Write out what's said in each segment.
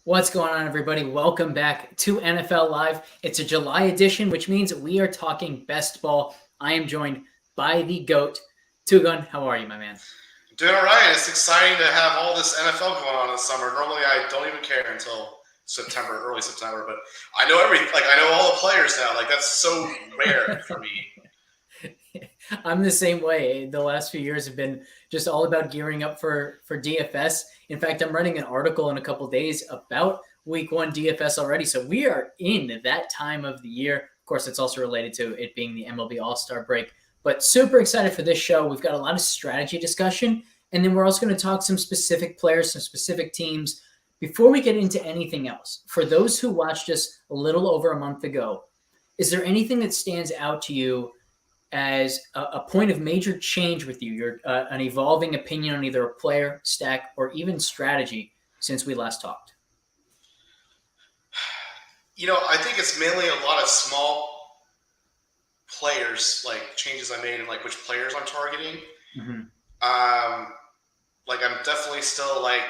What's going on, everybody? Welcome back to NFL Live. It's a July edition, which means we are talking best ball. I am joined by the GOAT, Two Gun. How are you, my man? Doing all right. It's exciting to have all this NFL going on this summer. Normally, I don't even care until September, early September, but I know I know all the players now. Like that's so rare for me. I'm the same way. The last few years have been just all about gearing up for DFS. In fact, I'm running an article in a couple days about week one DFS already. So we are in that time of the year. Of course, it's also related to it being the MLB All-Star break. But super excited for this show. We've got a lot of strategy discussion. And then we're also going to talk some specific players, some specific teams. Before we get into anything else, for those who watched us a little over a month ago, is there anything that stands out to you as a point of major change with you? You're an evolving opinion on either a player, stack, or even strategy since we last talked? I think it's mainly a lot of small players, like changes I made and like which players I'm targeting. Mm-hmm. I'm definitely still like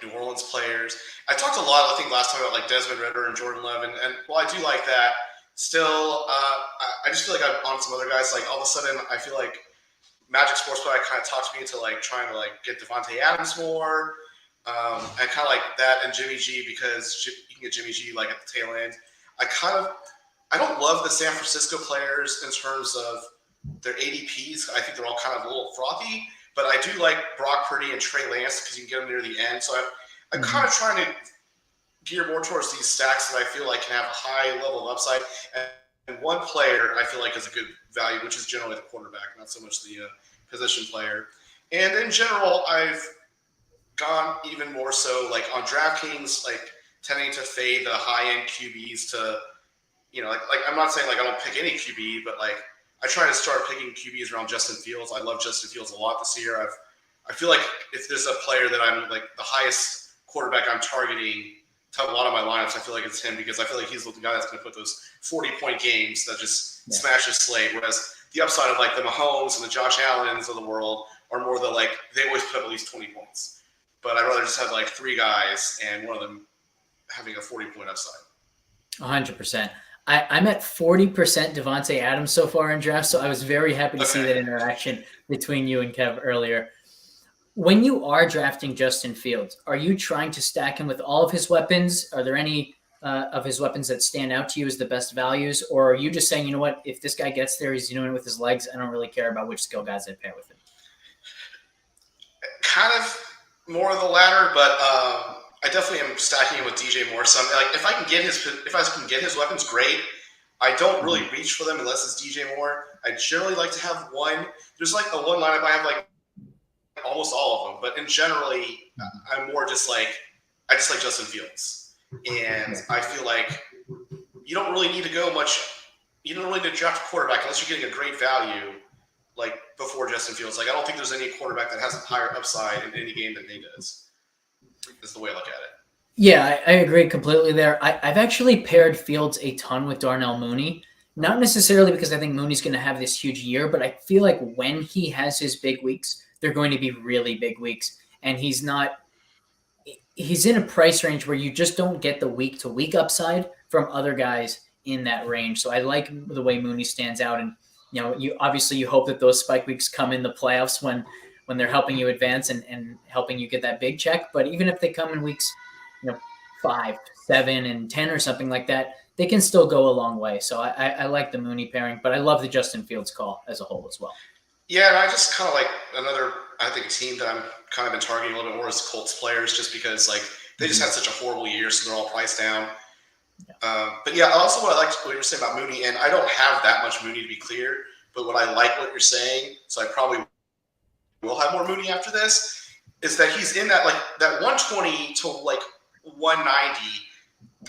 New Orleans players. I talked a lot, I think, last time about like Desmond Ritter and Jordan Love, and while I do like that, still, I just feel like I'm on some other guys. Like all of a sudden, I feel like Magic Sportsbook kind of talked me into like trying to like get Devontae Adams more, and kind of like that and Jimmy G, because you can get Jimmy G like at the tail end. I don't love the San Francisco players in terms of their ADPs. I think they're all kind of a little frothy, but I do like Brock Purdy and Trey Lance because you can get them near the end. So I'm kind of trying to gear more towards these stacks that I feel like can have a high level of upside. And one player I feel like is a good value, which is generally the quarterback, not so much the position player. And in general, I've gone even more so like on DraftKings, like tending to fade the high end QBs to, like I'm not saying like I don't pick any QB, but like I try to start picking QBs around Justin Fields. I love Justin Fields a lot this year. I feel like if there's a player that I'm like the highest quarterback I'm targeting to a lot of my lineups, I feel like it's him, because I feel like he's the guy that's going to put those 40-point games that just smash his slate. Whereas the upside of like the Mahomes and the Josh Allens of the world are more the like they always put up at least 20 points. But I'd rather just have like three guys and one of them having a 40-point upside. 100%. I'm at 40% Devontae Adams so far in draft, so I was very happy to see that interaction between you and Kev earlier. When you are drafting Justin Fields, are you trying to stack him with all of his weapons? Are there any of his weapons that stand out to you as the best values? Or are you just saying, you know what, if this guy gets there, he's doing it with his legs, I don't really care about which skill guys I pair with him? Kind of more of the latter, but I definitely am stacking it with DJ Moore. So like if I can get his weapons, great. I don't really reach for them unless it's DJ Moore. I generally like to have one. There's like the one lineup I have like almost all of them, but in generally, I'm more just like I just like Justin Fields, and I feel like you don't really need to go much. You don't really need to draft a quarterback unless you're getting a great value, like before Justin Fields. Like I don't think there's any quarterback that has a higher upside in any game than he does. Is the way I look at it. Yeah, I agree completely there. I've actually paired Fields a ton with Darnell Mooney. Not necessarily because I think Mooney's going to have this huge year, but I feel like when he has his big weeks, they're going to be really big weeks. And he's in a price range where you just don't get the week-to-week upside from other guys in that range. So I like the way Mooney stands out. And, you hope that those spike weeks come in the playoffs when they're helping you advance and helping you get that big check. But even if they come in weeks, 5, 7, and 10 or something like that, they can still go a long way. So I like the Mooney pairing, but I love the Justin Fields call as a whole as well. Yeah, and I just kind of like another, I think, team that I'm kind of been targeting a little bit more is Colts players, just because like they just had such a horrible year, so they're all priced down. Yeah. But yeah, also what I liked what you were saying about Mooney, and I don't have that much Mooney to be clear, but what I like what you're saying, so I probably will have more Mooney after this, is that he's in that like that 120 to like 190.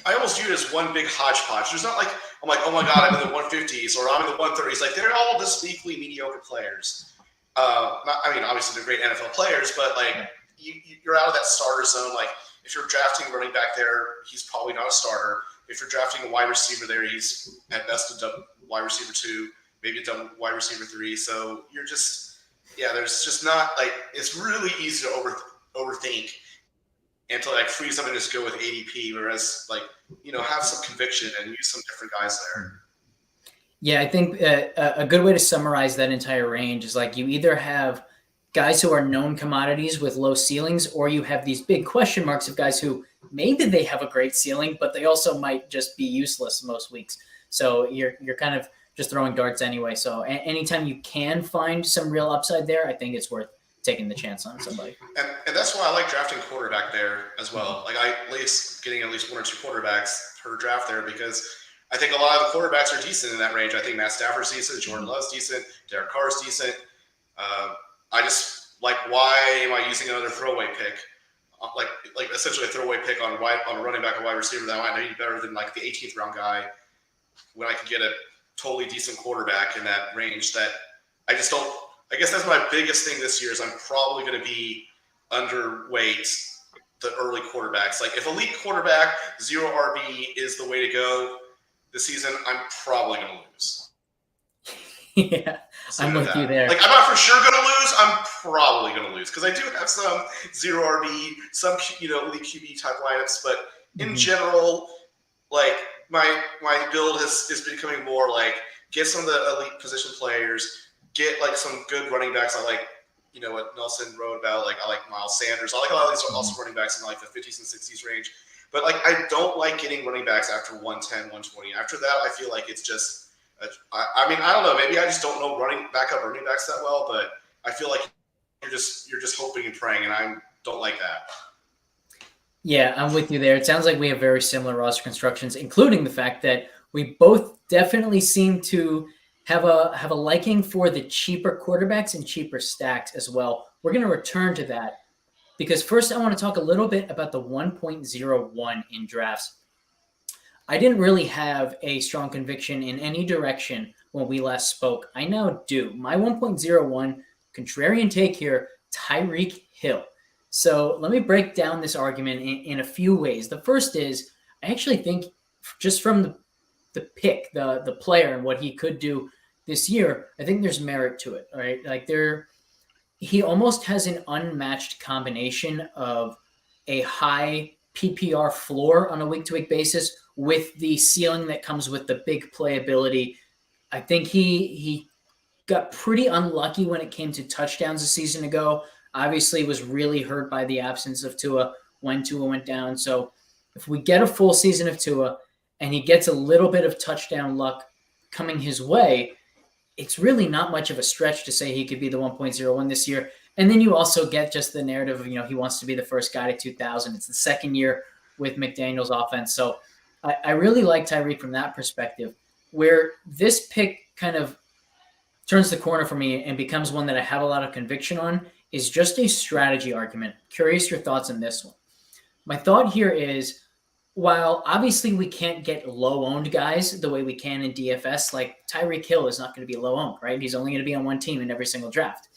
I almost view it as one big hodgepodge. There's not like I'm like, oh my god, I'm in the 150s or I'm in the 130s. Like they're all just equally mediocre players. Obviously they're great NFL players, but like you're out of that starter zone. Like if you're drafting running back there, he's probably not a starter. If you're drafting a wide receiver there, he's at best a wide receiver 2, maybe a wide receiver 3. So you're just there's just not like it's really easy to overthink. and to like freeze them and just go with ADP, whereas like, have some conviction and use some different guys there. Yeah, I think a good way to summarize that entire range is like you either have guys who are known commodities with low ceilings, or you have these big question marks of guys who maybe they have a great ceiling, but they also might just be useless most weeks. So you're kind of just throwing darts anyway. So anytime you can find some real upside there, I think it's worth taking the chance on somebody. And that's why I like drafting quarterback there as well. Like I at least getting at least one or two quarterbacks per draft there, because I think a lot of the quarterbacks are decent in that range. I think Matt Stafford's decent, Jordan Love's decent, Derek Carr's decent. I just like, why am I using another throwaway pick? Like essentially a throwaway pick on a running back or wide receiver that I might be better than like the 18th round guy, when I can get a totally decent quarterback in that range. That I just don't. I guess that's my biggest thing this year is I'm probably going to be underweight the early quarterbacks. Like if elite quarterback, 0 RB is the way to go this season, I'm probably going to lose. Yeah, I'm with you there. Like I'm not for sure going to lose. I'm probably going to lose because I do have some 0 RB, some elite QB type lineups, but in general, like my build is becoming more like get some of the elite position players. Get like some good running backs. I like, what Nelson wrote about. Like I like Miles Sanders. I like a lot of these also running backs in like the 50s and 60s range. But like I don't like getting running backs after 110, 120. After that, I feel like it's just. I mean, I don't know. Maybe I just don't know backup running backs that well. But I feel like you're just hoping and praying, and I don't like that. Yeah, I'm with you there. It sounds like we have very similar roster constructions, including the fact that we both definitely seem to have a liking for the cheaper quarterbacks and cheaper stacks as well. We're going to return to that because first I want to talk a little bit about the 1.01 in drafts. I didn't really have a strong conviction in any direction when we last spoke. I now do. My 1.01 contrarian take here, Tyreek Hill. So let me break down this argument in a few ways. The first is I actually think just from the pick, the player and what he could do this year, I think there's merit to it. All right. Like he almost has an unmatched combination of a high PPR floor on a week-to-week basis with the ceiling that comes with the big playability. I think he got pretty unlucky when it came to touchdowns a season ago. Obviously was really hurt by the absence of Tua when Tua went down. So if we get a full season of Tua and he gets a little bit of touchdown luck coming his way, it's really not much of a stretch to say he could be the 1.01 this year. And then you also get just the narrative of, he wants to be the first guy to 2000. It's the second year with McDaniel's offense. So I really like Tyreek from that perspective. Where this pick kind of turns the corner for me and becomes one that I have a lot of conviction on is just a strategy argument. Curious your thoughts on this one. My thought here is, while obviously we can't get low-owned guys the way we can in DFS, like Tyreek Hill is not going to be low-owned, right? He's only going to be on one team in every single draft.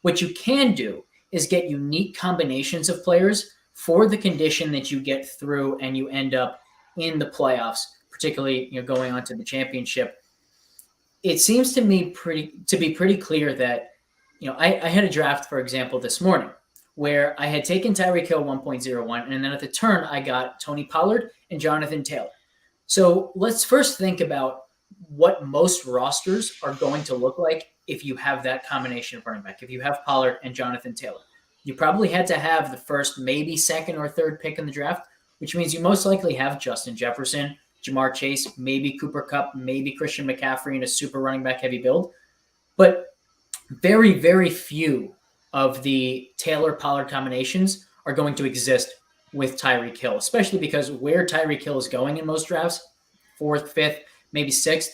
What you can do is get unique combinations of players for the condition that you get through and you end up in the playoffs, particularly going on to the championship. It seems to me to be pretty clear that I had a draft, for example, this morning where I had taken Tyreek Hill 1.01, and then at the turn, I got Tony Pollard and Jonathan Taylor. So let's first think about what most rosters are going to look like if you have that combination of running back. If you have Pollard and Jonathan Taylor, you probably had to have the first, maybe second or third pick in the draft, which means you most likely have Justin Jefferson, Jamar Chase, maybe Cooper Kupp, maybe Christian McCaffrey in a super running back heavy build. But very, very few of the Taylor-Pollard combinations are going to exist with Tyreek Hill, especially because where Tyreek Hill is going in most drafts, 4th, 5th, maybe 6th,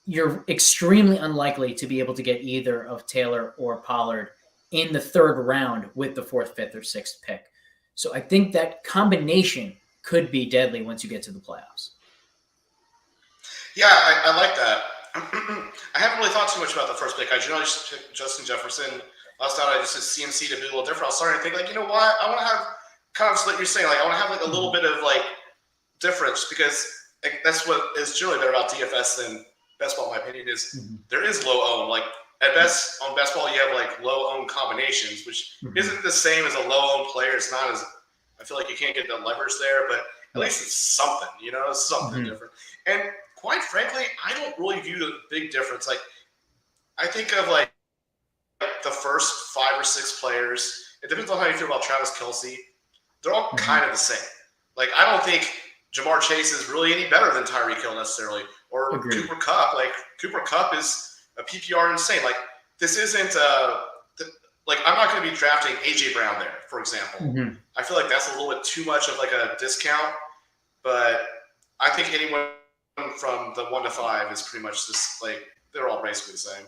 you're extremely unlikely to be able to get either of Taylor or Pollard in the 3rd round with the 4th, 5th, or 6th pick. So I think that combination could be deadly once you get to the playoffs. Yeah, I like that. I haven't really thought too much about the first pick. I generally just picked Justin Jefferson. Last night I just did CMC to be a little different. I was starting to think, like, you know what? I want to have kind of like you're saying, like I want to have like a little bit of like difference because that's what is generally better about DFS than best ball, in my opinion, is there is low own. Like at best on best ball, you have like low own combinations, which isn't the same as a low own player. It's not as I feel like you can't get the leverage there, but at least it's something, it's something different. And quite frankly, I don't really view the big difference. Like, I think of like the first 5 or 6 players. It depends on how you feel about Travis Kelce. They're all kind of the same. Like, I don't think Jamar Chase is really any better than Tyreek Hill necessarily, or Agreed. Cooper Kupp. Like, Cooper Kupp is a PPR insane. Like, this isn't like, I'm not going to be drafting AJ Brown there, for example. I feel like that's a little bit too much of like a discount, but I think anyone from the 1 to 5 is pretty much just like, they're all basically the same.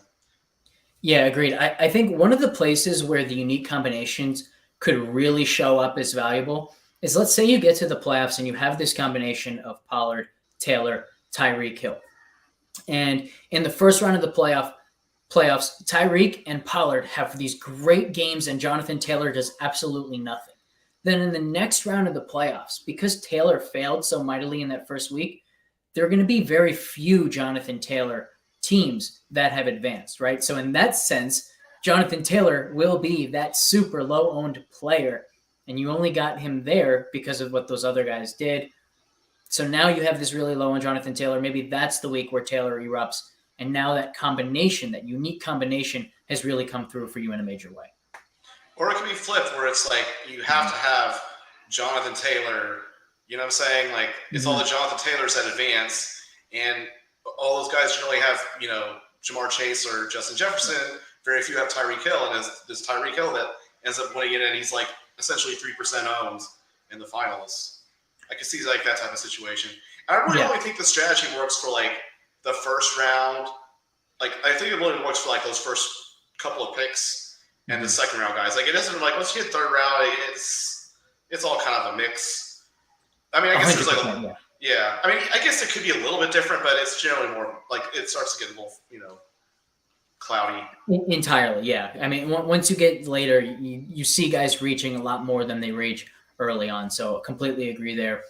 Yeah, agreed. I think one of the places where the unique combinations could really show up as valuable is, let's say you get to the playoffs and you have this combination of Pollard, Taylor, Tyreek Hill. And in the first round of the playoffs, Tyreek and Pollard have these great games and Jonathan Taylor does absolutely nothing. Then in the next round of the playoffs, because Taylor failed so mightily in that first week, there are going to be very few Jonathan Taylor teams that have advanced, right? So in that sense, Jonathan Taylor will be that super low-owned player, and you only got him there because of what those other guys did. So now you have this really low on Jonathan Taylor. Maybe that's the week where Taylor erupts, and now that combination, that unique combination, has really come through for you in a major way. Or it could be flipped, where it's like you have to have Jonathan Taylor. You know what I'm saying? Like, it's all the Jonathan Taylors that advance, and all those guys generally have, Jamar Chase or Justin Jefferson. Very few have Tyreek Hill, and it's Tyreek Hill that ends up winning it, and he's like essentially 3% owned in the finals. I can see like that type of situation. And I really only think the strategy works for like the first round. Like, I think it really works for like those first couple of picks and the second round guys. Like, it isn't like once you hit third round, it's all kind of a mix. I mean, I guess there's like I mean, I guess it could be a little bit different, but it's generally more like it starts to get a little, cloudy. Entirely, yeah. I mean, once you get later, you see guys reaching a lot more than they reach early on. So completely agree there.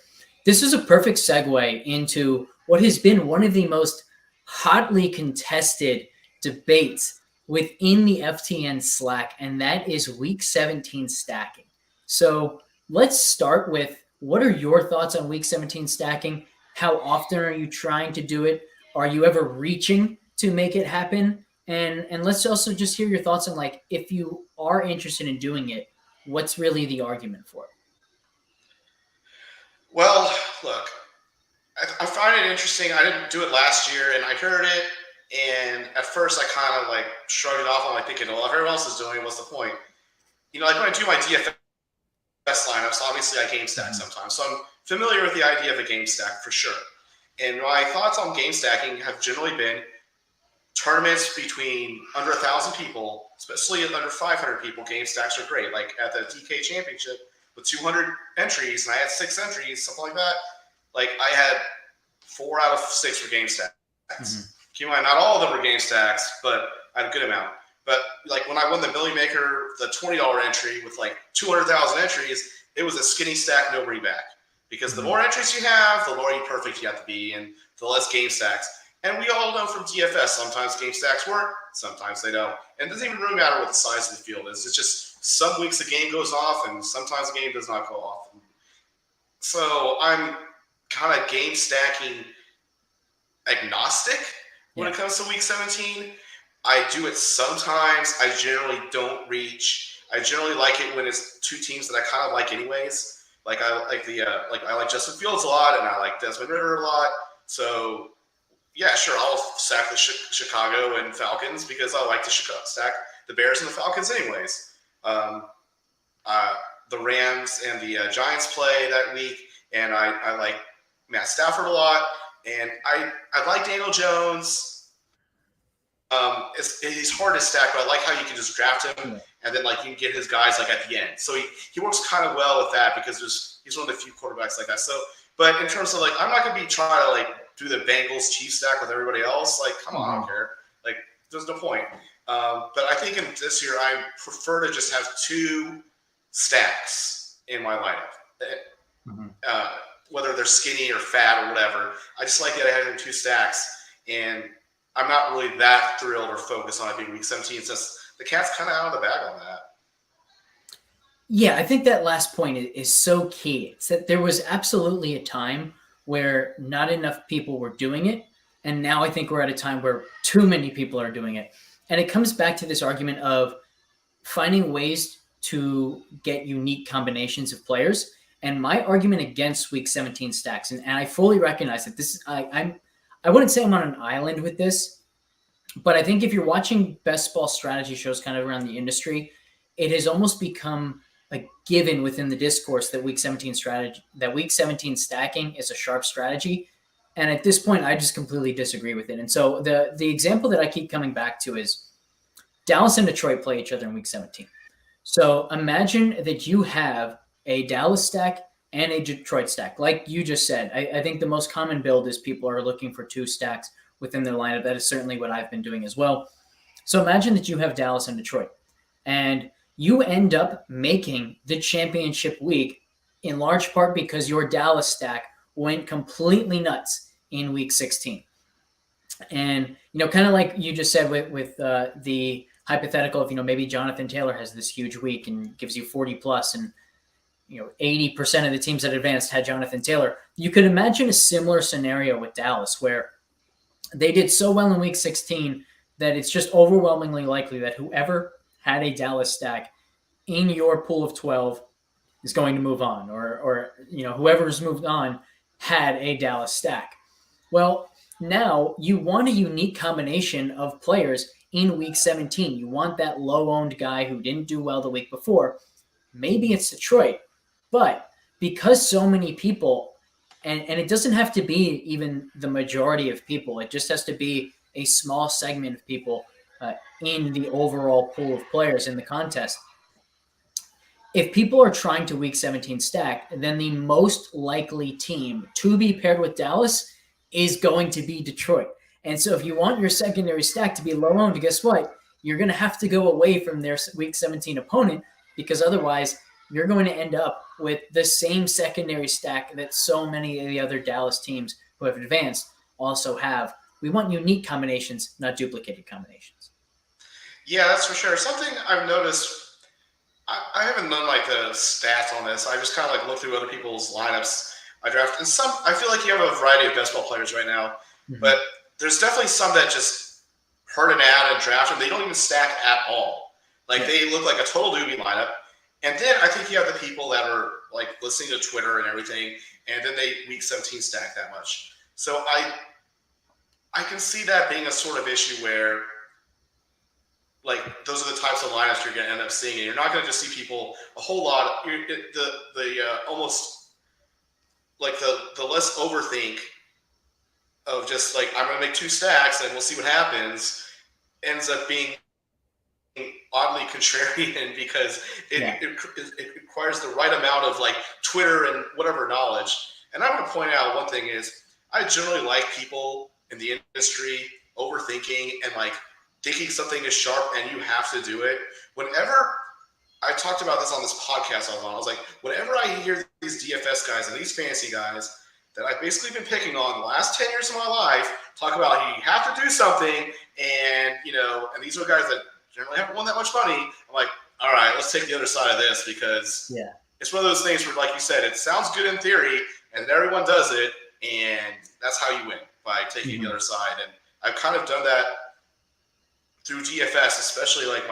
This is a perfect segue into what has been one of the most hotly contested debates within the FTN Slack, and that is Week 17 stacking. So let's start with, what are your thoughts on Week 17 stacking? How often are you trying to do it? Are you ever reaching to make it happen? And let's also just hear your thoughts on, like, if you are interested in doing it, what's really the argument for it? Well, look, I find it interesting. I didn't do it last year, and I heard it, and at first I kind of like shrugged it off. I'm like thinking, well, if everyone else is doing it, what's the point? Like when I do my DFS lineups, obviously I game stack sometimes, so I'm familiar with the idea of a game stack for sure. And my thoughts on game stacking have generally been tournaments between under 1,000 people, especially at under 500 people. Game stacks are great. Like at the DK Championship with 200 entries, and I had 6 entries, something like that. Like, I had 4 out of 6 were game stacks. Keep in mind, not all of them were game stacks, but I had a good amount. But like when I won the Millie Maker, the $20 entry with like 200,000 entries, it was a skinny stack, nobody back. Because the more entries you have, the more perfect you have to be, and the less game stacks. And we all know from DFS, sometimes game stacks work, sometimes they don't. And it doesn't even really matter what the size of the field is. It's just some weeks the game goes off, and sometimes the game does not go off. So I'm kind of game stacking agnostic when it comes to Week 17. I do it sometimes. I generally don't reach. I generally like it when it's 2 teams that I kind of like anyways. Like, I like Justin Fields a lot, and I like Desmond Ridder a lot. So yeah, sure, I'll stack the Chicago and Falcons because I like to stack the Bears and the Falcons anyways. The Rams and the Giants play that week, and I like Matt Stafford a lot, and I like Daniel Jones. He's hard to stack, but I like how you can just draft him, and then like you can get his guys like at the end. So he works kind of well with that because he's one of the few quarterbacks like that. So, but in terms of like, I'm not going to be trying to like do the Bengals Chiefs stack with everybody else. Like, come on, I don't care. Like, there's no point. But I think in this year, I prefer to just have 2 stacks in my lineup. Whether they're skinny or fat or whatever. I just like that I have 2 stacks, and I'm not really that thrilled or focused on it being Week 17 since the cat's kind of out of the bag on that. Yeah, I think that last point is so key. It's that there was absolutely a time where not enough people were doing it. And now I think we're at a time where too many people are doing it. And it comes back to this argument of finding ways to get unique combinations of players. And my argument against Week 17 stacks, and I fully recognize that this I wouldn't say I'm on an island with this, but I think if you're watching best ball strategy shows kind of around the industry, it has almost become a given within the discourse that Week 17 stacking is a sharp strategy. And at this point, I just completely disagree with it. And so the example that I keep coming back to is Dallas and Detroit play each other in Week 17. So imagine that you have a Dallas stack and a Detroit stack. Like you just said, I think the most common build is people are looking for two stacks within their lineup. That is certainly what I've been doing as well. So imagine that you have Dallas and Detroit, and you end up making the championship week in large part because your Dallas stack went completely nuts in Week 16. And kind of like you just said with the hypothetical of maybe Jonathan Taylor has this huge week and gives you 40 plus, and 80% of the teams that advanced had Jonathan Taylor. You could imagine a similar scenario with Dallas where they did so well in Week 16 that it's just overwhelmingly likely that whoever had a Dallas stack in your pool of 12 is going to move on, or whoever's moved on had a Dallas stack. Well, now you want a unique combination of players in Week 17. You want that low-owned guy who didn't do well the week before. Maybe it's Detroit, but because so many people, and it doesn't have to be even the majority of people, it just has to be a small segment of people in the overall pool of players in the contest. If people are trying to Week 17 stack, then the most likely team to be paired with Dallas is going to be Detroit. And so if you want your secondary stack to be low owned, guess what? You're going to have to go away from their Week 17 opponent, because otherwise you're going to end up with the same secondary stack that so many of the other Dallas teams who have advanced also have. We want unique combinations, not duplicated combinations. Yeah, that's for sure. Something I've noticed, I haven't done like the stats on this. I just kind of like look through other people's lineups I draft. And some, I feel like you have a variety of best ball players right now, but there's definitely some that just heard an ad and draft them. They don't even stack at all. Like they look like a total doobie lineup. And then I think you have the people that are like listening to Twitter and everything, and then they Week 17 stack that much. So I can see that being a sort of issue where like those are the types of lineups you're going to end up seeing, and you're not going to just see people a whole lot. Almost like the less overthink of just like I'm going to make two stacks and we'll see what happens ends up being oddly contrarian because it requires the right amount of like Twitter and whatever knowledge. And I want to point out one thing is I generally like people in the industry overthinking and like thinking something is sharp and you have to do it. Whenever I talked about this on this podcast I was like, whenever I hear these DFS guys and these fantasy guys that I've basically been picking on the last 10 years of my life talk about you have to do something, and and these are guys that generally haven't won that much money. I'm like, all right, let's take the other side of this, because it's one of those things where, like you said, it sounds good in theory and everyone does it, and that's how you win, by taking the other side. And I've kind of done that through DFS, especially like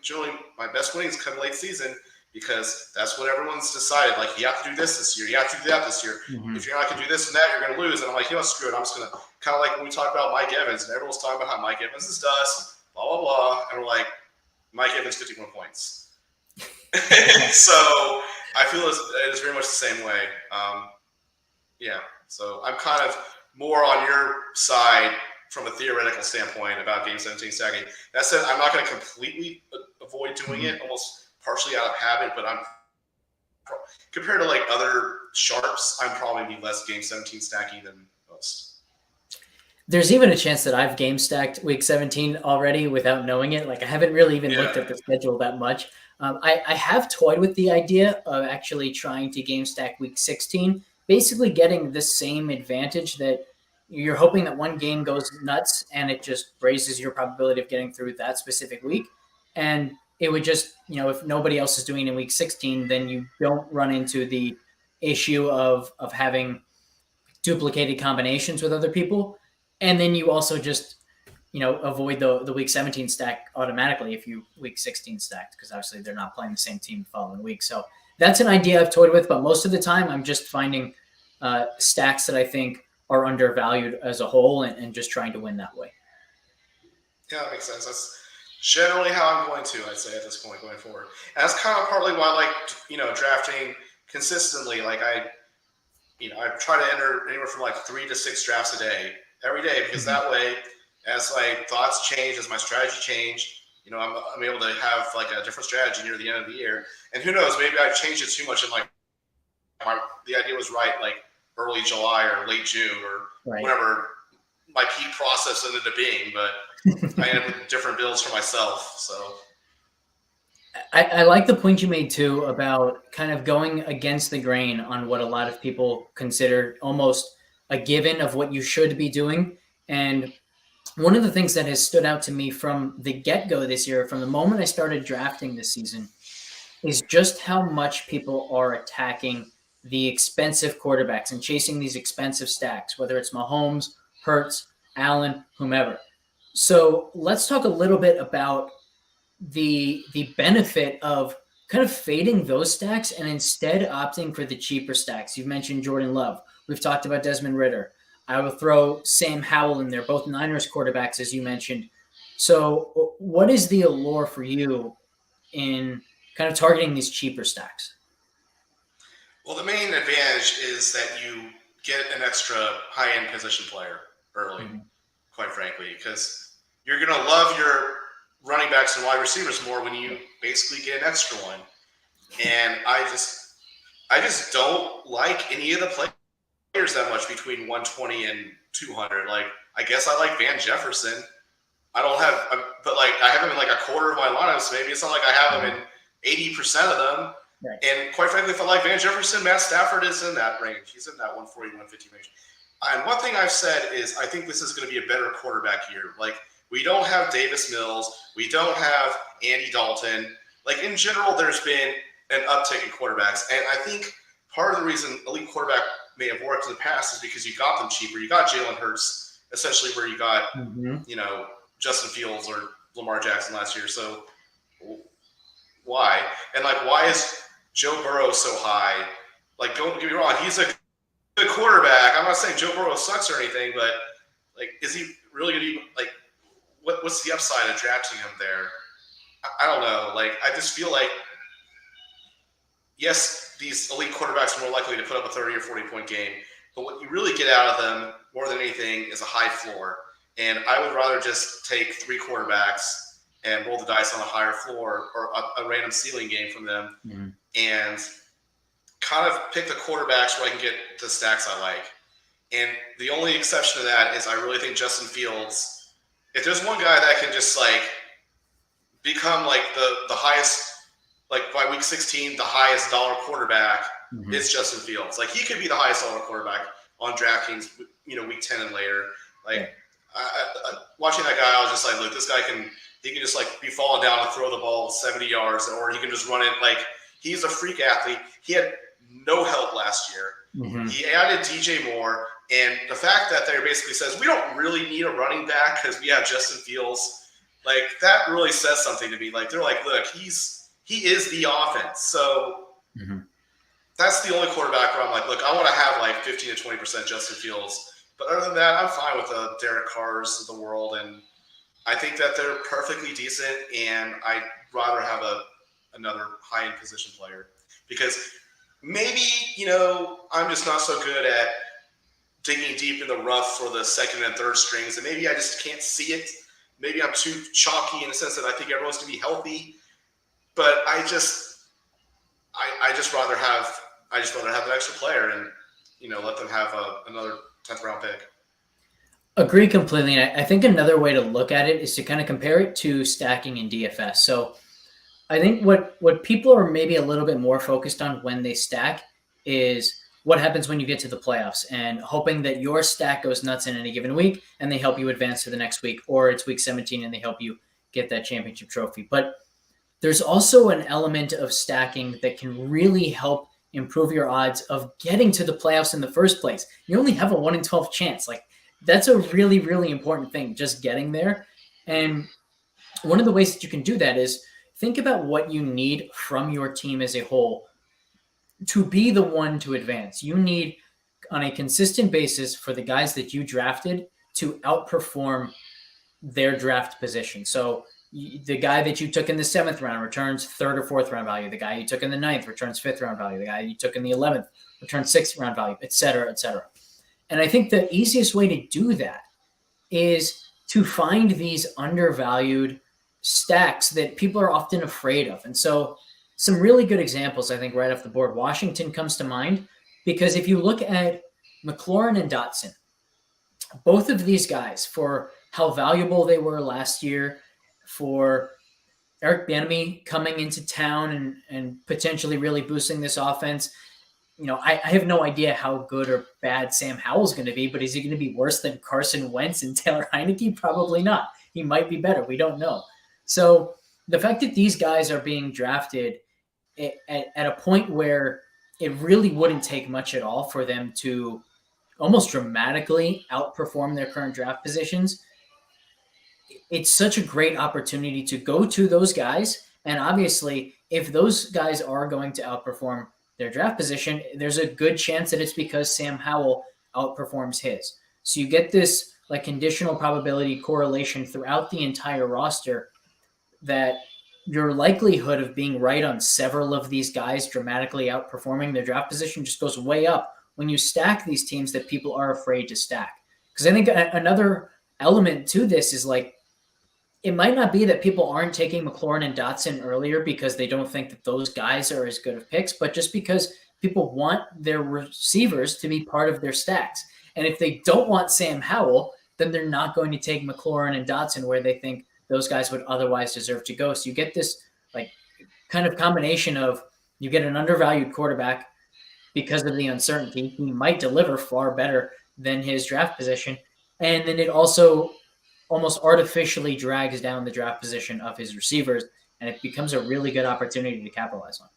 generally my best winnings come late season, because that's what everyone's decided. Like, you have to do this year, you have to do that this year. If you're not going to do this and that, you're going to lose. And I'm like, screw it. I'm just going to kind of like when we talk about Mike Evans, and everyone's talking about how Mike Evans is dust, blah, blah, blah. And we're like, Mike Evans, 51 points. So I feel it is very much the same way. So I'm kind of more on your side from a theoretical standpoint about Game 17 stacking. That said, I'm not going to completely avoid doing it, almost partially out of habit, but I'm compared to like other sharps, I'm probably less Game 17 stacking than most. There's even a chance that I've game stacked Week 17 already without knowing it. Like, I haven't really even looked at the schedule that much. I have toyed with the idea of actually trying to game stack Week 16, basically getting the same advantage that you're hoping that one game goes nuts and it just raises your probability of getting through that specific week. And it would just, if nobody else is doing it in week 16, then you don't run into the issue of having duplicated combinations with other people. And then you also just, avoid the week 17 stack automatically if you week 16 stacked, because obviously they're not playing the same team the following week. So that's an idea I've toyed with, but most of the time I'm just finding stacks that I think are undervalued as a whole and just trying to win that way. Yeah, that makes sense. That's generally how I'm going to, I'd say, at this point going forward. And that's kind of partly why I like, drafting consistently. Like I try to enter anywhere from like 3 to 6 drafts a day, every day, because that way, as my thoughts change, as my strategy change, I'm able to have like a different strategy near the end of the year. And who knows, maybe I've changed it too much and like the idea was right, like early July or late June or whenever my peak process ended up being, but I ended up with different builds for myself. So I like the point you made too about kind of going against the grain on what a lot of people consider almost a given of what you should be doing. And one of the things that has stood out to me from the get-go this year, from the moment I started drafting this season, is just how much people are attacking the expensive quarterbacks and chasing these expensive stacks, whether it's Mahomes, Hurts, Allen, whomever. So let's talk a little bit about the benefit of kind of fading those stacks and instead opting for the cheaper stacks. You've mentioned Jordan Love. We've talked about Desmond Ridder. I will throw Sam Howell in there, both Niners quarterbacks, as you mentioned. So what is the allure for you in kind of targeting these cheaper stacks? Well, the main advantage is that you get an extra high-end position player early, quite frankly, because you're going to love your running backs and wide receivers more when you basically get an extra one. And I just don't like any of the players that much between 120 and 200. Like, I guess I like Van Jefferson. But like I have him in like a quarter of my lineups. Maybe it's not like I have him in 80% of them. Right. And quite frankly, if I like Van Jefferson, Matt Stafford is in that range. He's in that 140, 150 range. And one thing I've said is I think this is going to be a better quarterback year. Like, we don't have Davis Mills. We don't have Andy Dalton. Like, in general, there's been an uptick in quarterbacks. And I think part of the reason elite quarterback may have worked in the past is because you got them cheaper. You got Jalen Hurts, essentially where you got, Justin Fields or Lamar Jackson last year. So why? And, like, why is Joe Burrow so high? Like, don't get me wrong. He's a good quarterback. I'm not saying Joe Burrow sucks or anything, but, like, is he really going to be, like, what's the upside of drafting him there? I don't know. Like, I just feel like, yes, these elite quarterbacks are more likely to put up a 30 or 40-point game, but what you really get out of them more than anything is a high floor. And I would rather just take 3 quarterbacks and roll the dice on a higher floor or a random ceiling game from them and kind of pick the quarterbacks where I can get the stacks I like. And the only exception to that is I really think Justin Fields, if there's one guy that can just like become like the highest, like by week 16, the highest dollar quarterback, it's Justin Fields. Like, he could be the highest dollar quarterback on DraftKings, week 10 and later. Like, watching that guy, I was just like, look, this guy he can just like be falling down and throw the ball 70 yards, or he can just run it. Like, he's a freak athlete. He had no help last year. He added DJ Moore. And the fact that they basically says, we don't really need a running back because we have Justin Fields, like, that really says something to me. Like, they're like, look, he is the offense. So that's the only quarterback where I'm like, look, I want to have like 15 to 20% Justin Fields. But other than that, I'm fine with the Derek Carrs of the world. And I think that they're perfectly decent. And I'd rather have another high-end position player because maybe, I'm just not so good at digging deep in the rough for the second and third strings, and maybe I just can't see it. Maybe I'm too chalky in the sense that I think everyone's going to be healthy, but I just rather have an extra player and let them have another 10th round pick. Agree completely. And I think another way to look at it is to kind of compare it to stacking in DFS. So I think what people are maybe a little bit more focused on when they stack is what happens when you get to the playoffs and hoping that your stack goes nuts in any given week and they help you advance to the next week, or it's week 17 and they help you get that championship trophy. But there's also an element of stacking that can really help improve your odds of getting to the playoffs in the first place. You only have a 1 in 12 chance. Like, that's a really, really important thing, just getting there. And one of the ways that you can do that is think about what you need from your team as a whole to be the one to advance. You need, on a consistent basis, for the guys that you drafted to outperform their draft position. So the guy that you took in the 7th round returns 3rd or 4th round value. The guy you took in the 9th returns 5th round value. The guy you took in the 11th returns 6th round value, et cetera, et cetera. And I think the easiest way to do that is to find these undervalued stacks that people are often afraid of. And so some really good examples, I think, right off the board. Washington comes to mind because if you look at McLaurin and Dotson, both of these guys, for how valuable they were last year, for Eric Bieniemy coming into town and potentially really boosting this offense, I have no idea how good or bad Sam Howell's going to be, but is he going to be worse than Carson Wentz and Taylor Heineke? Probably not. He might be better. We don't know. So the fact that these guys are being drafted at a point where it really wouldn't take much at all for them to almost dramatically outperform their current draft positions, it's such a great opportunity to go to those guys. And obviously, if those guys are going to outperform their draft position, there's a good chance that it's because Sam Howell outperforms his. So you get this like conditional probability correlation throughout the entire roster that your likelihood of being right on several of these guys dramatically outperforming their draft position just goes way up when you stack these teams that people are afraid to stack. Because I think another element to this is like, it might not be that people aren't taking McLaurin and Dotson earlier because they don't think that those guys are as good of picks, but just because people want their receivers to be part of their stacks. And if they don't want Sam Howell, then they're not going to take McLaurin and Dotson where they think those guys would otherwise deserve to go. So you get this like kind of combination of, you get an undervalued quarterback because of the uncertainty. He might deliver far better than his draft position. And then it also almost artificially drags down the draft position of his receivers, and it becomes a really good opportunity to capitalize on.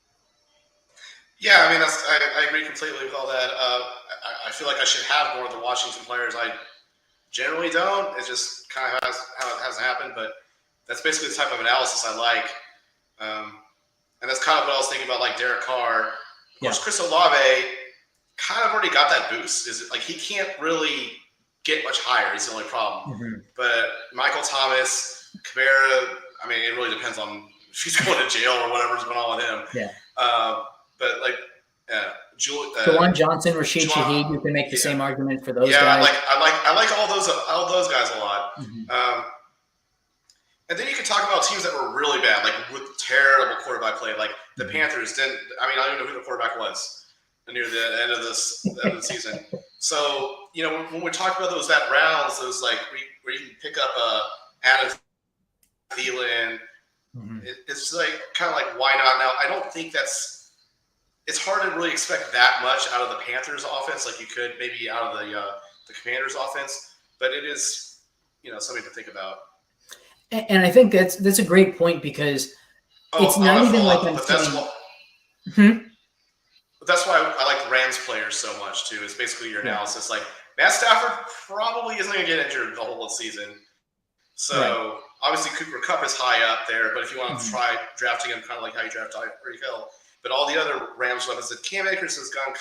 Yeah, I mean, I agree completely with all that. I feel like I should have more of the Washington players. I generally don't. It just kind of how it hasn't happened, but that's basically the type of analysis I like. And that's kind of what I was thinking about, like Derek Carr. Of course, Chris Olave kind of already got that boost. Is it like he can't really get much higher? Is the only problem. Mm-hmm. But Michael Thomas, Kamara, I mean, it really depends on if he's going to jail or whatever's going on with him. Yeah. But like Juwan Johnson, Rashid Shaheed, you can make the same argument for those guys. Yeah, I like all those guys a lot. Mm-hmm. And then you can talk about teams that were really bad, like with terrible quarterback play, like the Panthers didn't. I mean, I don't even know who the quarterback was near the end of the season. So when we talk about those bad rounds, those like where you can pick up Adam Thielen, it's like kind of like why not? Now I don't think it's hard to really expect that much out of the Panthers offense, like you could maybe out of the Commanders offense, but it is something to think about. And I think that's a great point because it's not even like I'm saying. But that's why I like the Rams players so much too. It's basically your analysis. Like Matt Stafford probably isn't going to get injured the whole season. So obviously Cooper Kupp is high up there, but if you want to try drafting him, kind of like how you draft Tyreek Hill. But all the other Rams weapons, that Cam Akers has gone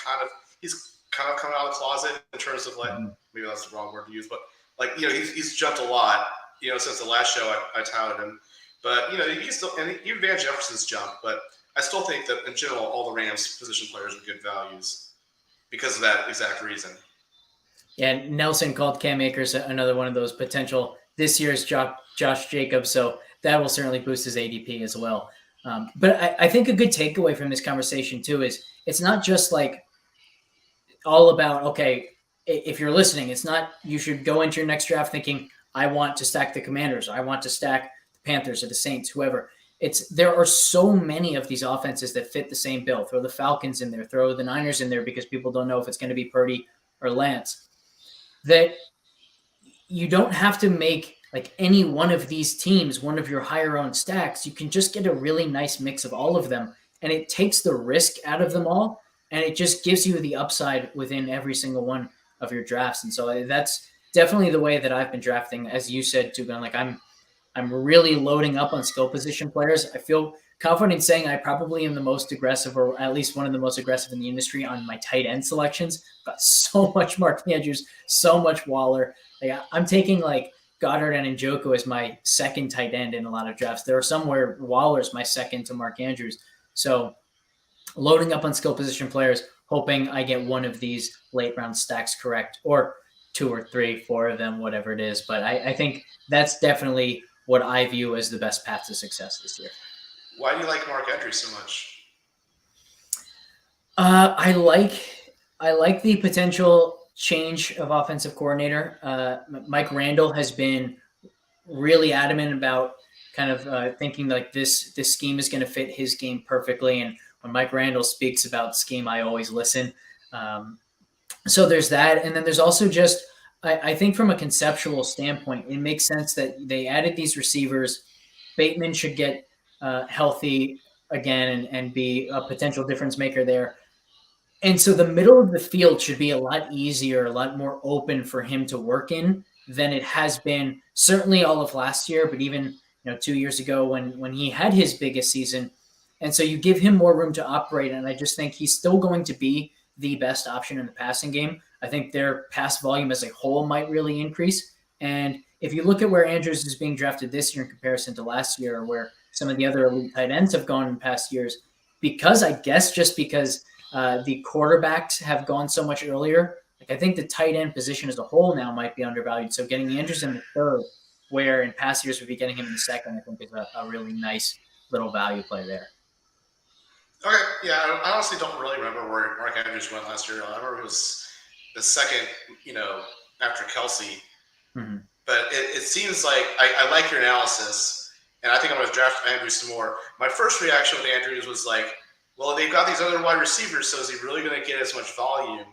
he's kind of coming out of the closet in terms of like maybe that's the wrong word to use, but like he's jumped a lot. Since the last show I touted him, but even Van Jefferson's jumped, but I still think that in general all the Rams position players are good values because of that exact reason. Yeah, Nelson called Cam Akers another one of those potential this year's Josh Jacobs, so that will certainly boost his ADP as well. But I think a good takeaway from this conversation too is it's not just like all about, okay, if you're listening, it's not you should go into your next draft thinking, I want to stack the Commanders. I want to stack the Panthers or the Saints, whoever. There are so many of these offenses that fit the same bill. Throw the Falcons in there. Throw the Niners in there because people don't know if it's going to be Purdy or Lance. That you don't have to make like any one of these teams, one of your higher owned stacks, you can just get a really nice mix of all of them. And it takes the risk out of them all. And it just gives you the upside within every single one of your drafts. And so that's definitely the way that I've been drafting. As you said, Two Gun, like I'm really loading up on skill position players. I feel confident in saying I probably am the most aggressive, or at least one of the most aggressive in the industry on my tight end selections. Got so much Mark Andrews, so much Waller. Like I'm taking like Goddard and Njoku as my second tight end in a lot of drafts. There are some where Waller's my second to Mark Andrews. So loading up on skill position players, hoping I get one of these late round stacks correct, or 2 or 3, 4 of them, whatever it is. But I think that's definitely what I view as the best path to success this year. Why do you like Mark Andrews so much? I like the potential change of offensive coordinator. Mike Randall has been really adamant about kind of thinking like this scheme is going to fit his game perfectly. And when Mike Randall speaks about scheme, I always listen. So there's that. And then there's also just, I think from a conceptual standpoint, it makes sense that they added these receivers. Bateman should get healthy again and be a potential difference maker there. And so the middle of the field should be a lot easier, a lot more open for him to work in than it has been certainly all of last year, but even 2 years ago when he had his biggest season. And so you give him more room to operate. And I just think he's still going to be the best option in the passing game. I think their pass volume as a whole might really increase. And if you look at where Andrews is being drafted this year in comparison to last year, or where some of the other elite tight ends have gone in past years, because the quarterbacks have gone so much earlier, like I think the tight end position as a whole now might be undervalued. So getting Andrews in the third, where in past years we'd be getting him in the second, I think is a really nice little value play there. Okay, yeah, I honestly don't really remember where Mark Andrews went last year. I remember it was the second, after Kelsey. Mm-hmm. But it seems like I like your analysis, and I think I'm going to draft Andrews some more. My first reaction with Andrews was like, well, they've got these other wide receivers, so is he really going to get as much volume?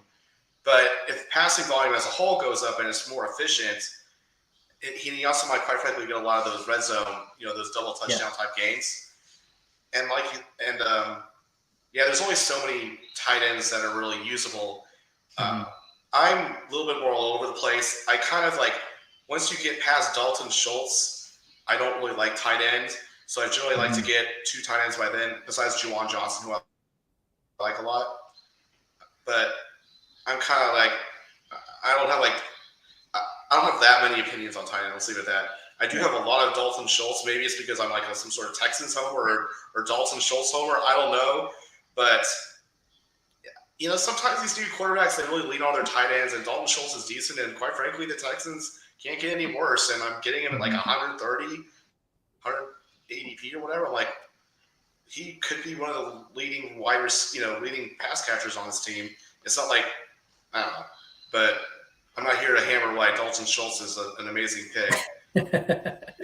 But if passing volume as a whole goes up and it's more efficient, he also might, quite frankly, get a lot of those red zone, those double touchdown type gains. And there's only so many tight ends that are really usable. I'm a little bit more all over the place. I kind of like, once you get past Dalton Schultz, I don't really like tight ends. So I generally like to get 2 tight ends by then, besides Juwan Johnson, who I like a lot. But I'm kind of like, I don't have that many opinions on tight end. Let's leave it at that. I do have a lot of Dalton Schultz. Maybe it's because I'm like some sort of Texans homer or Dalton Schultz homer. I don't know. But, sometimes these new quarterbacks, they really lean on their tight ends, and Dalton Schultz is decent. And quite frankly, the Texans can't get any worse. And I'm getting him at like 130, 100 ADP or whatever. I'm like, he could be one of the leading leading pass catchers on this team. It's not like, I don't know. But I'm not here to hammer why Dalton Schultz is an amazing pick.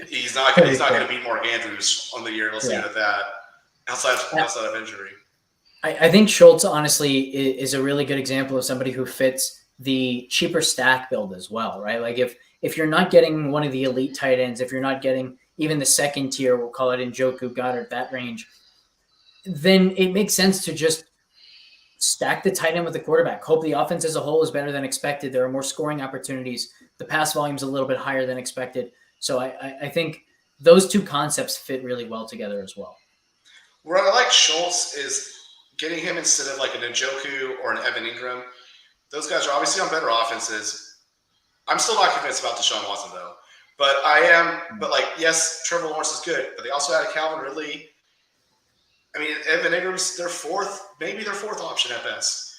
He's not going to beat Mark Andrews on the year. Let's leave it at that. Outside of injury. I think Schultz, honestly, is a really good example of somebody who fits the cheaper stack build as well, right? Like if you're not getting one of the elite tight ends, if you're not getting even the second tier, we'll call it Njoku, Goddard, that range, then it makes sense to just stack the tight end with the quarterback. Hope the offense as a whole is better than expected. There are more scoring opportunities. The pass volume's a little bit higher than expected. So I think those two concepts fit really well together as well. Where I like Schultz is getting him instead of like an Njoku or an Evan Ingram. Those guys are obviously on better offenses. I'm still not convinced about Deshaun Watson, though. But I am. But, yes, Trevor Lawrence is good. But they also added Calvin Ridley. I mean, Evan Ingram's their fourth option at best.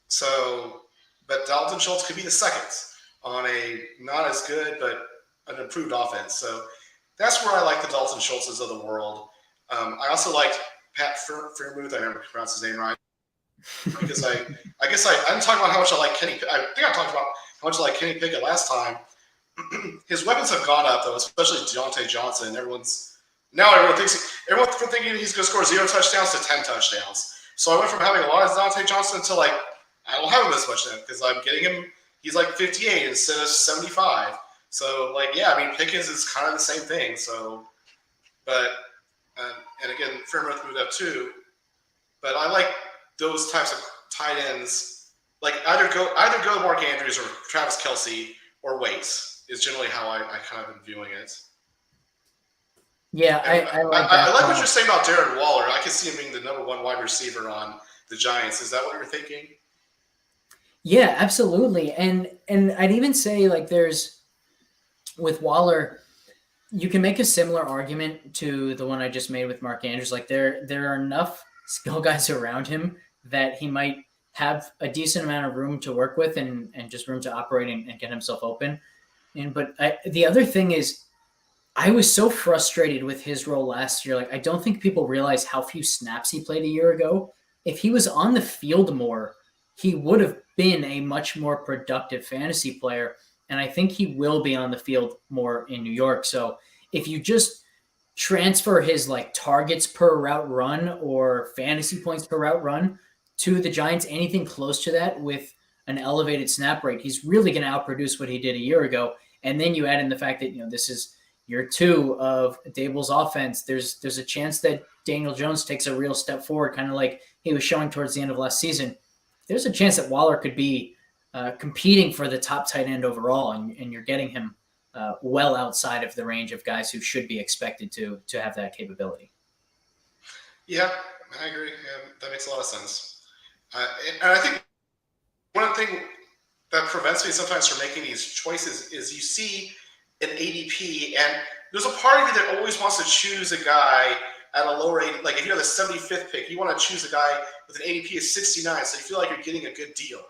So, but Dalton Schultz could be the second on a not as good but an improved offense. So that's where I like the Dalton Schultzes of the world. I also liked Pat Freiermuth. I never pronounced his name right. Because I didn't talk about how much I like Kenny. I think I talked about how much I like Kenny Pickett last time. His weapons have gone up, though, especially Deontay Johnson. Everyone thinking he's going to score 0 touchdowns to 10 touchdowns. So I went from having a lot of Deontay Johnson to I don't have him as much now because I'm getting him. He's like 58 instead of 75. So, like, yeah, I mean, Pickens is kind of the same thing. So, but, and again, Fairmouth moved up too. But I like those types of tight ends. Like, either go Mark Andrews or Travis Kelce or Waits is generally how I kind of am viewing it. Yeah, I like that. I like what you're saying about Darren Waller. I can see him being the number one wide receiver on the Giants. Is that what you're thinking? Yeah, absolutely. And I'd even say like there's with Waller, you can make a similar argument to the one I just made with Mark Andrews. Like there are enough skill guys around him that he might have a decent amount of room to work with and just room to operate and get himself open. But the other thing is I was so frustrated with his role last year. Like, I don't think people realize how few snaps he played a year ago. If he was on the field more, he would have been a much more productive fantasy player. And I think he will be on the field more in New York. So if you just transfer his like targets per route run or fantasy points per route run to the Giants, anything close to that with an elevated snap rate, he's really going to outproduce what he did a year ago. And then you add in the fact that, this is year 2 of Dable's offense. There's a chance that Daniel Jones takes a real step forward, kind of like he was showing towards the end of last season. There's a chance that Waller could be competing for the top tight end overall, and you're getting him well outside of the range of guys who should be expected to have that capability. Yeah, I agree. Yeah, that makes a lot of sense. And I think one thing that prevents me sometimes from making these choices is you see an ADP, and there's a part of you that always wants to choose a guy at a lower ADP. Like if you're the 75th pick, you want to choose a guy with an ADP of 69, so you feel like you're getting a good deal.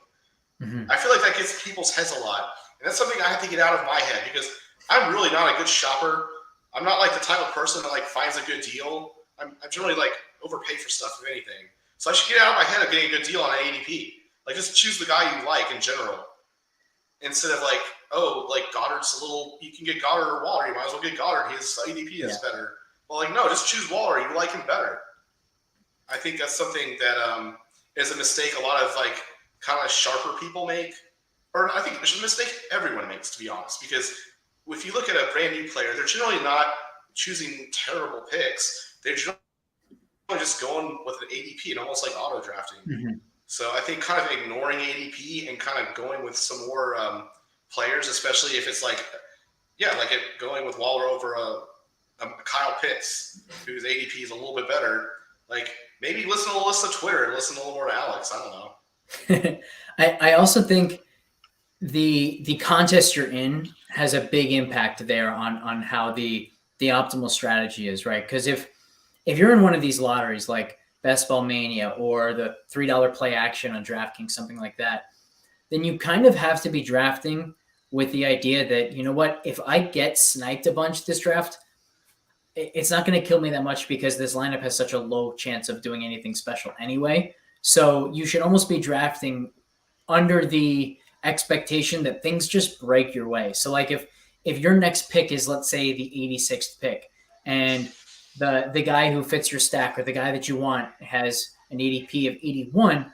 Mm-hmm. I feel like that gets people's heads a lot, and that's something I have to get out of my head because I'm really not a good shopper. I'm not like the type of person that like finds a good deal. I'm generally like overpay for stuff, if anything. So I should get out of my head of getting a good deal on an ADP. Like just choose the guy you like in general, instead of like, oh, like Goddard's you can get Goddard or Waller. You might as well get Goddard. His ADP is better. Well, like, no, just choose Waller. You like him better. I think that's something that is a mistake a lot of like kind of sharper people make. Or I think it's a mistake everyone makes, to be honest. Because if you look at a brand new player, they're generally not choosing terrible picks. They're generally just going with an ADP and almost like auto drafting. Mm-hmm. So I think kind of ignoring ADP and kind of going with some more players, especially if it's like, going with Waller over a Kyle Pitts, whose ADP is a little bit better. Like maybe listen to Alyssa Twitter and listen a little more to Alex. I don't know. I also think the contest you're in has a big impact there on how the optimal strategy is, right? Because if you're in one of these lotteries like Best Ball Mania or the $3 play action on DraftKings, something like that, then you kind of have to be drafting with the idea that, you know what, if I get sniped a bunch this draft, it's not going to kill me that much because this lineup has such a low chance of doing anything special anyway. So you should almost be drafting under the expectation that things just break your way. So like if your next pick is, let's say, the 86th pick, and the guy who fits your stack or the guy that you want has an ADP of 81,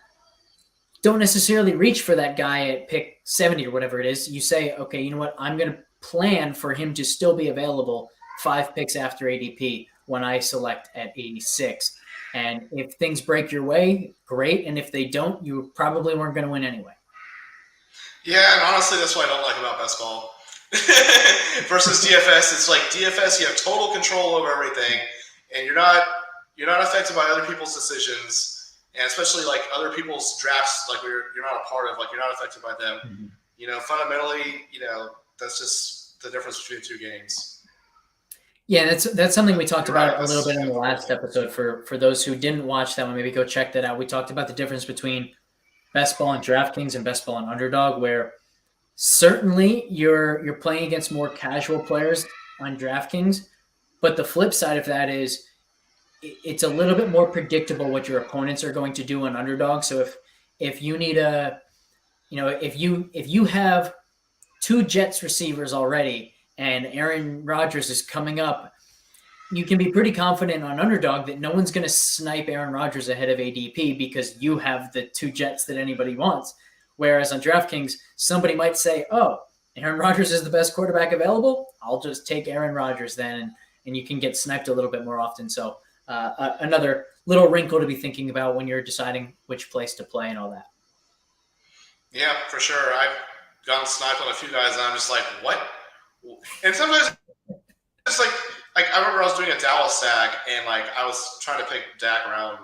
don't necessarily reach for that guy at pick 70 or whatever it is. You say, okay, you know what? I'm going to plan for him to still be available 5 picks after ADP when I select at 86. And if things break your way, great. And if they don't, you probably weren't going to win anyway. Yeah, and honestly, that's what I don't like about best ball. Versus DFS, it's like DFS, you have total control over everything, and you're not affected by other people's decisions, and especially like other people's drafts, like you're not a part of, like you're not affected by them. Mm-hmm. Fundamentally, that's just the difference between the two games. Yeah, that's something we talked about a little bit in the last episode. For those who didn't watch that one, maybe go check that out. We talked about the difference between best ball and DraftKings and best ball and Underdog, where certainly you're playing against more casual players on DraftKings, but the flip side of that is it's a little bit more predictable what your opponents are going to do on Underdog. So if you need if you have 2 Jets receivers already and Aaron Rodgers is coming up, you can be pretty confident on Underdog that no one's going to snipe Aaron Rodgers ahead of ADP because you have the 2 Jets that anybody wants. Whereas on DraftKings, somebody might say, oh, Aaron Rodgers is the best quarterback available. I'll just take Aaron Rodgers then, and you can get sniped a little bit more often. So another little wrinkle to be thinking about when you're deciding which place to play and all that. Yeah, for sure. I've gotten sniped on a few guys, and I'm just like, what? And sometimes it's like I remember I was doing a Dallas stack, and like I was trying to pick Dak around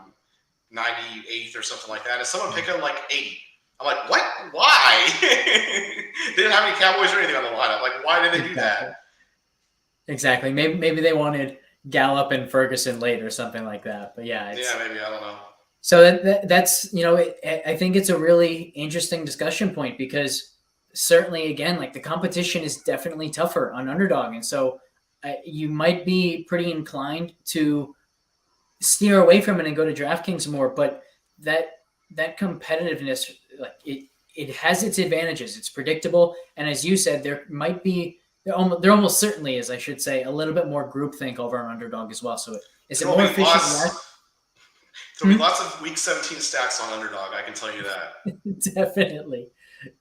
98th or something like that, and someone picked him like 80. I'm like, what? Why? They didn't have any Cowboys or anything on the lineup. Like, why did they do that? Exactly. Maybe they wanted Gallup and Ferguson late or something like that. But yeah, maybe, I don't know. So that's I think it's a really interesting discussion point because certainly again, like the competition is definitely tougher on Underdog, and so you might be pretty inclined to steer away from it and go to DraftKings more, but that competitiveness, like it has its advantages. It's predictable, and as you said, there almost certainly is, I should say, a little bit more groupthink over on Underdog as well. So is it more efficient? There'll be lots of Week 17 stacks on Underdog. I can tell you that.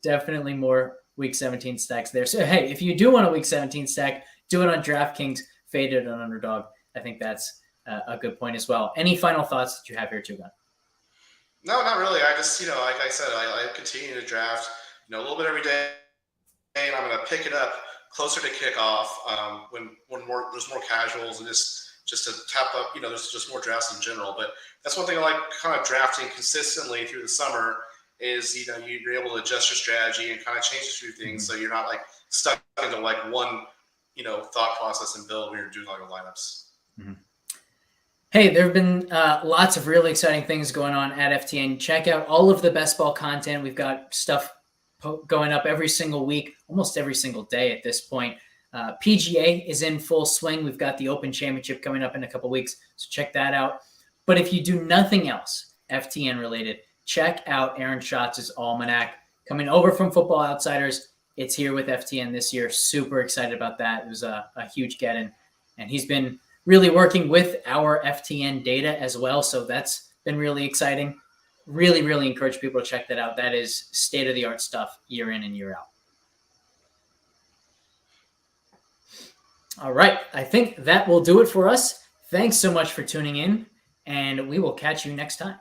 Definitely more Week 17 stacks there. So hey, if you do want a Week 17 stack, do it on DraftKings, fade it on Underdog. I think that's a good point as well. Any final thoughts that you have here, Two Gun? No, not really. I just, like I said, I continue to draft, a little bit every day, and I'm going to pick it up closer to kickoff when there's more casuals and just to tap up, there's just more drafts in general. But that's one thing I like kind of drafting consistently through the summer is, you're able to adjust your strategy and kind of change a few things. So you're not like stuck into like one, thought process and build when you're doing all your lineups. Mm-hmm. Hey, there have been lots of really exciting things going on at FTN. Check out all of the best ball content. We've got stuff going up every single week, almost every single day at this point. PGA is in full swing. We've got the Open Championship coming up in a couple weeks, so check that out. But if you do nothing else FTN related, check out Aaron Schatz's Almanac coming over from Football Outsiders. It's here with FTN this year. Super excited about that. It was a huge get-in, and he's been really working with our FTN data as well, so that's been really exciting. Really, really encourage people to check that out. That is state-of-the-art stuff year in and year out. All right. I think that will do it for us. Thanks so much for tuning in, and we will catch you next time.